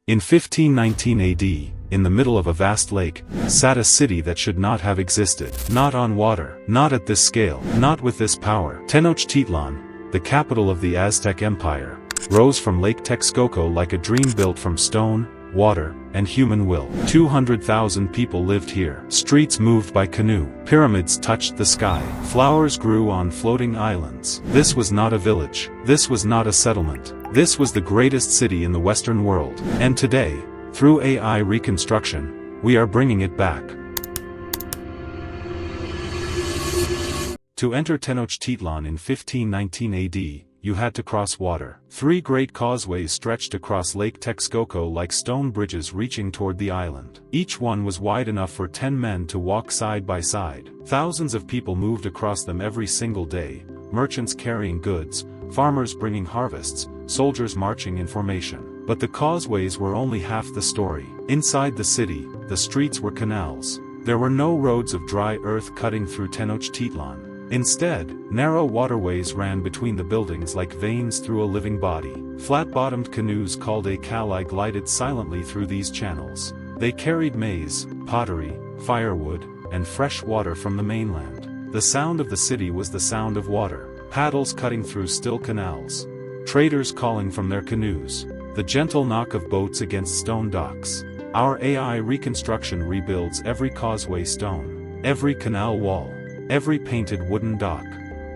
In 1519 AD, in the middle of a vast lake, sat a city that should not have existed. Not on water, not at this scale, not with this power. Tenochtitlan, the capital of the Aztec Empire, rose from Lake Texcoco like a dream built from stone, water, and human will. 200,000 people lived here. Streets moved by canoe. Pyramids touched the sky. Flowers grew on floating islands. This was not a village. This was not a settlement. This was the greatest city in the Western world. And today, through AI reconstruction, we are bringing it back. To enter Tenochtitlan in 1519 AD, you had to cross water. 3 great causeways stretched across Lake Texcoco like stone bridges reaching toward the island. Each one was wide enough for 10 men to walk side by side. Thousands of people moved across them every single day, merchants carrying goods, farmers bringing harvests, soldiers marching in formation. But the causeways were only half the story. Inside the city, the streets were canals. There were no roads of dry earth cutting through Tenochtitlan. Instead, narrow waterways ran between the buildings like veins through a living body. Flat-bottomed canoes called a canal glided silently through these channels. They carried maize, pottery, firewood, and fresh water from the mainland. The sound of the city was the sound of water, paddles cutting through still canals, traders calling from their canoes, the gentle knock of boats against stone docks. Our AI reconstruction rebuilds every causeway stone, every canal wall, every painted wooden dock.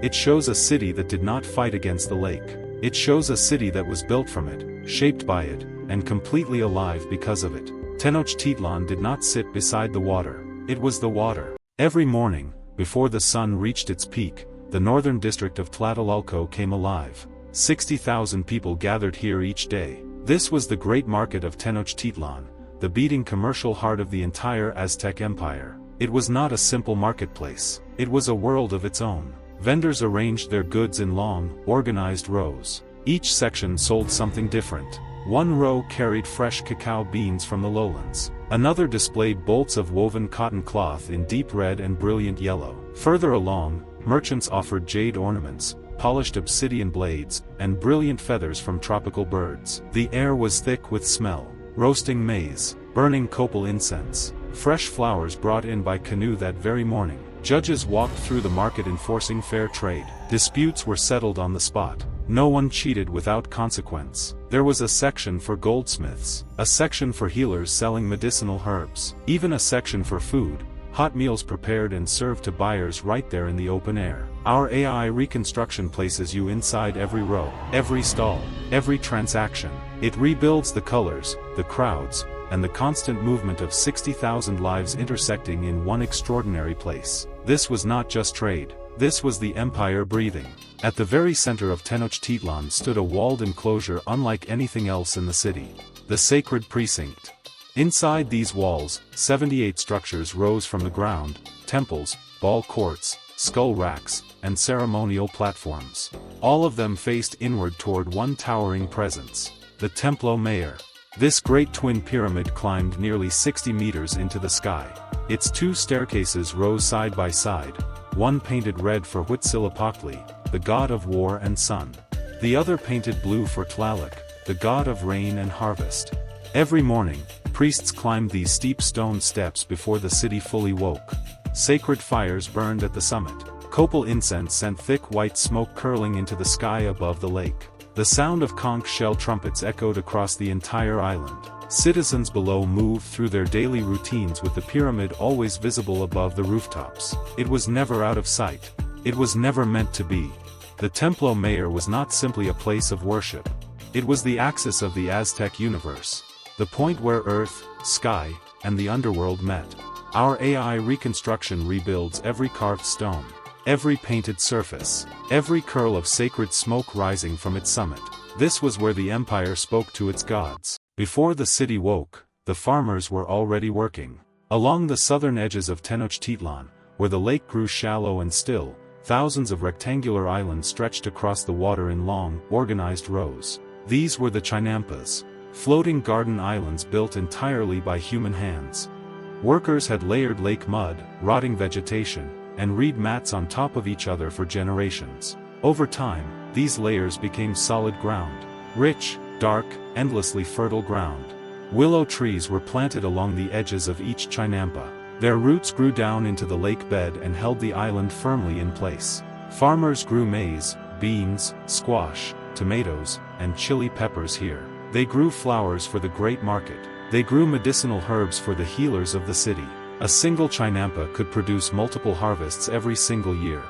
It shows a city that did not fight against the lake. It shows a city that was built from it, shaped by it, and completely alive because of it. Tenochtitlan did not sit beside the water. It was the water. Every morning, before the sun reached its peak, the northern district of Tlatelolco came alive. 60,000 people gathered here each day. This was the great market of Tenochtitlan, the beating commercial heart of the entire Aztec Empire. It was not a simple marketplace. It was a world of its own. Vendors arranged their goods in long, organized rows. Each section sold something different. One row carried fresh cacao beans from the lowlands. Another displayed bolts of woven cotton cloth in deep red and brilliant yellow. Further along, merchants offered jade ornaments, polished obsidian blades, and brilliant feathers from tropical birds. The air was thick with smell. Roasting maize, burning copal incense, fresh flowers brought in by canoe that very morning. Judges walked through the market enforcing fair trade. Disputes were settled on the spot. No one cheated without consequence. There was a section for goldsmiths, a section for healers selling medicinal herbs, even a section for food, hot meals prepared and served to buyers right there in the open air. Our AI reconstruction places you inside every row, every stall, every transaction. It rebuilds the colors, the crowds, and the constant movement of 60,000 lives intersecting in one extraordinary place. This was not just trade. This was the empire breathing. At the very center of Tenochtitlan stood a walled enclosure unlike anything else in the city. The sacred precinct. Inside these walls, 78 structures rose from the ground: temples, ball courts, skull racks, and ceremonial platforms. All of them faced inward toward one towering presence: the Templo Mayor. This great twin pyramid climbed nearly 60 meters into the sky. Its 2 staircases rose side by side, one painted red for Huitzilopochtli, the god of war and sun. The other painted blue for Tlaloc, the god of rain and harvest. Every morning, priests climbed these steep stone steps before the city fully woke. Sacred fires burned at the summit. Copal incense sent thick white smoke curling into the sky above the lake. The sound of conch shell trumpets echoed across the entire island. Citizens below moved through their daily routines with the pyramid always visible above the rooftops. It was never out of sight. It was never meant to be. The Templo Mayor was not simply a place of worship. It was the axis of the Aztec universe. The point where earth, sky, and the underworld met. Our AI reconstruction rebuilds every carved stone, every painted surface, every curl of sacred smoke rising from its summit. This was where the empire spoke to its gods. Before the city woke, the farmers were already working. Along the southern edges of Tenochtitlan, where the lake grew shallow and still, thousands of rectangular islands stretched across the water in long, organized rows. These were the Chinampas, floating garden islands built entirely by human hands. Workers had layered lake mud, rotting vegetation, and reed mats on top of each other for generations. Over time, these layers became solid ground. Rich, dark, endlessly fertile ground. Willow trees were planted along the edges of each chinampa. Their roots grew down into the lake bed and held the island firmly in place. Farmers grew maize, beans, squash, tomatoes, and chili peppers here. They grew flowers for the great market. They grew medicinal herbs for the healers of the city. A single chinampa could produce multiple harvests every single year.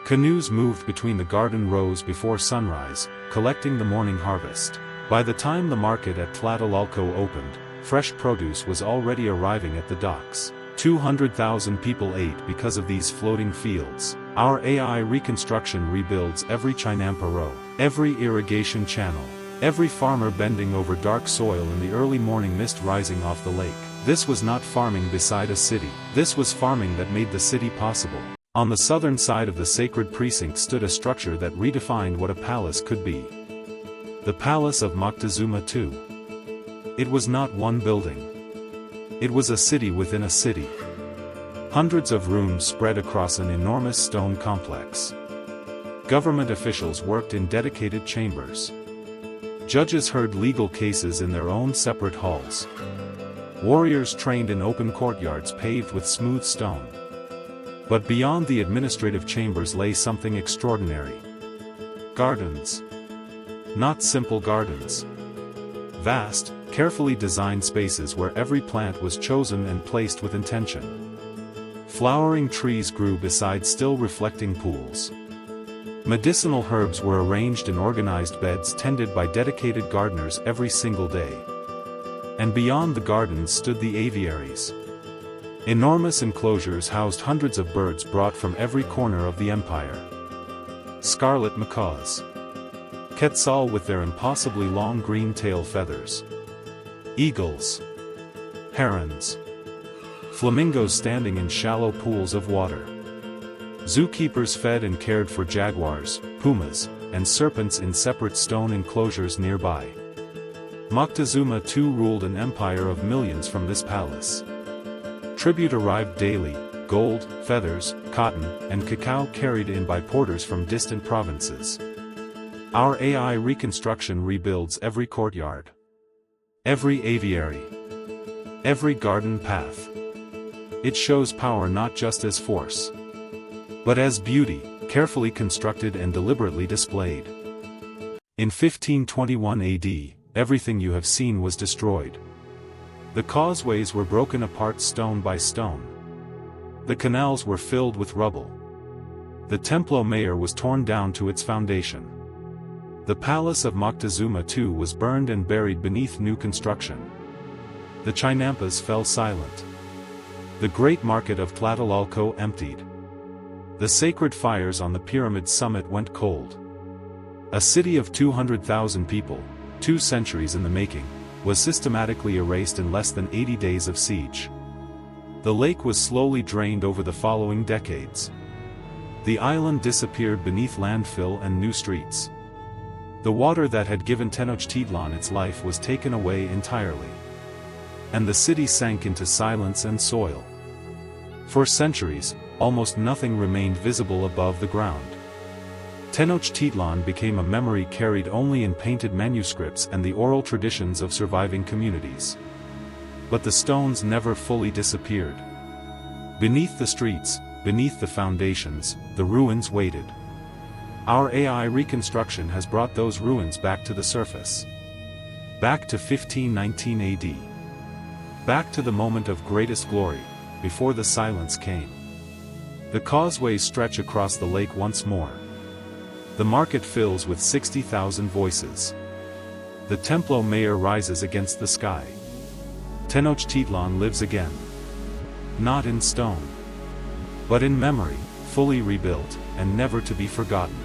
Canoes moved between the garden rows before sunrise, collecting the morning harvest. By the time the market at Tlatelolco opened, fresh produce was already arriving at the docks. 200,000 people ate because of these floating fields. Our AI reconstruction rebuilds every chinampa row, every irrigation channel, every farmer bending over dark soil in the early morning mist rising off the lake. This was not farming beside a city. This was farming that made the city possible. On the southern side of the sacred precinct stood a structure that redefined what a palace could be. The Palace of Moctezuma II. It was not one building. It was a city within a city. Hundreds of rooms spread across an enormous stone complex. Government officials worked in dedicated chambers. Judges heard legal cases in their own separate halls. Warriors trained in open courtyards paved with smooth stone. But beyond the administrative chambers lay something extraordinary. Gardens. Not simple gardens. Vast, carefully designed spaces where every plant was chosen and placed with intention. Flowering trees grew beside still reflecting pools. Medicinal herbs were arranged in organized beds tended by dedicated gardeners every single day. And beyond the gardens stood the aviaries. Enormous enclosures housed hundreds of birds brought from every corner of the empire. Scarlet macaws. Quetzal with their impossibly long green tail feathers. Eagles. Herons. Flamingos standing in shallow pools of water. Zookeepers fed and cared for jaguars, pumas, and serpents in separate stone enclosures nearby. Moctezuma II ruled an empire of millions from this palace. Tribute arrived daily: gold, feathers, cotton, and cacao carried in by porters from distant provinces. Our AI reconstruction rebuilds every courtyard, every aviary, every garden path. It shows power not just as force, but as beauty, carefully constructed and deliberately displayed. In 1521 AD, everything you have seen was destroyed. The causeways were broken apart stone by stone. The canals were filled with rubble. The Templo Mayor was torn down to its foundation. The palace of Moctezuma II was burned and buried beneath new construction. The chinampas fell silent. The great market of Tlatelolco emptied. The sacred fires on the pyramid summit went cold. A city of 200,000 people, 2 centuries in the making, was systematically erased in less than 80 days of siege. The lake was slowly drained over the following decades. The island disappeared beneath landfill and new streets. The water that had given Tenochtitlan its life was taken away entirely. And the city sank into silence and soil. For centuries, almost nothing remained visible above the ground. Tenochtitlan became a memory carried only in painted manuscripts and the oral traditions of surviving communities. But the stones never fully disappeared. Beneath the streets, beneath the foundations, the ruins waited. Our AI reconstruction has brought those ruins back to the surface. Back to 1519 AD. Back to the moment of greatest glory, before the silence came. The causeways stretch across the lake once more. The market fills with 60,000 voices. The Templo Mayor rises against the sky. Tenochtitlan lives again. Not in stone, but in memory, fully rebuilt, and never to be forgotten.